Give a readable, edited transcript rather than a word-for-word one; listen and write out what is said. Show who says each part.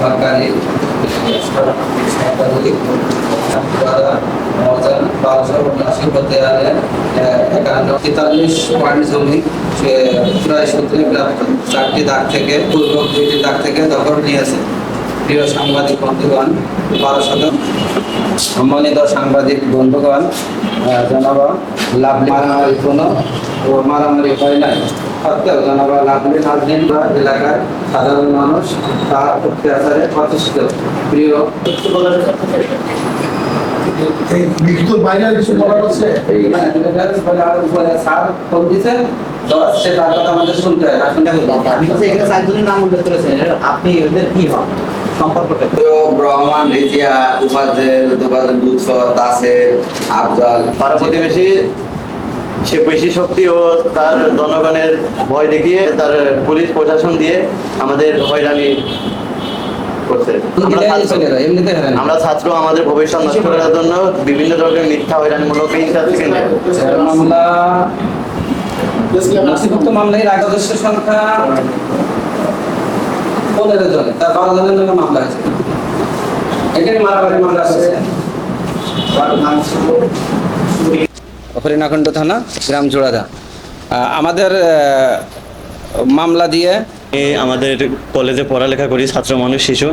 Speaker 1: সরকারি সরকারি বারোশো উনআশি হতে আলে 41 পয়েন্ট জমি সে প্রায় সূত্রে প্রাপ্ত 4টি দাগ থেকে পূর্ব 2টি দাগ থেকে দখল নিয়েছে। প্রিয় সাংবাদিক বন্ধুগণ, 12 সম্মানিত সাংবাদিক বন্ধুগণ, জানাবো লাভলি মারামারি কোনো মারামারি হয় নাই সত্ত্বেও জানাবো লাভলি নাজনীন এলাকার সাধারণ মানুষ তার অত্যাচারে প্রতিষ্ঠিত। প্রিয়
Speaker 2: লিখিত বাইরে কিছু বলার আছে
Speaker 1: স্যার ফোন দিছে, সে তার কথা আমাদের শুনতে হয় না, শুনতে হবে।
Speaker 3: এখানে 4 জনের নাম উল্লেখ করেছেন, আপনি ওদের কি হন সম্পর্কটা?
Speaker 1: রহমান, রিজিয়া, উপাজের বুৎস, তাসের, আফজাল,
Speaker 4: পাড়া প্রতিবেশী সে পেশি শক্তি ও তার জনগণের ভয় দেখিয়ে তার পুলিশ প্রশাসন দিয়ে আমাদের হয়রানি করছে। আমরা ছাত্র আমাদের ভবিষ্যৎ নষ্ট করার জন্য বিভিন্ন ধরনের মিথ্যা হয়রানিমূলক
Speaker 1: মামলা নথিভুক্ত মামলায় রাজস্ব সংখ্যা 15 জন, তার 12 জনের নামে মামলা আছে। এখানে মারামারি মামলা আছে। হরিণাখণ্ড থানা, গ্রাম জোড়াদা। আমাদের মামলা দিয়ে
Speaker 4: আমাদের কলেজে পড়ালেখা করি, ছাত্র মানুষ, শিশু।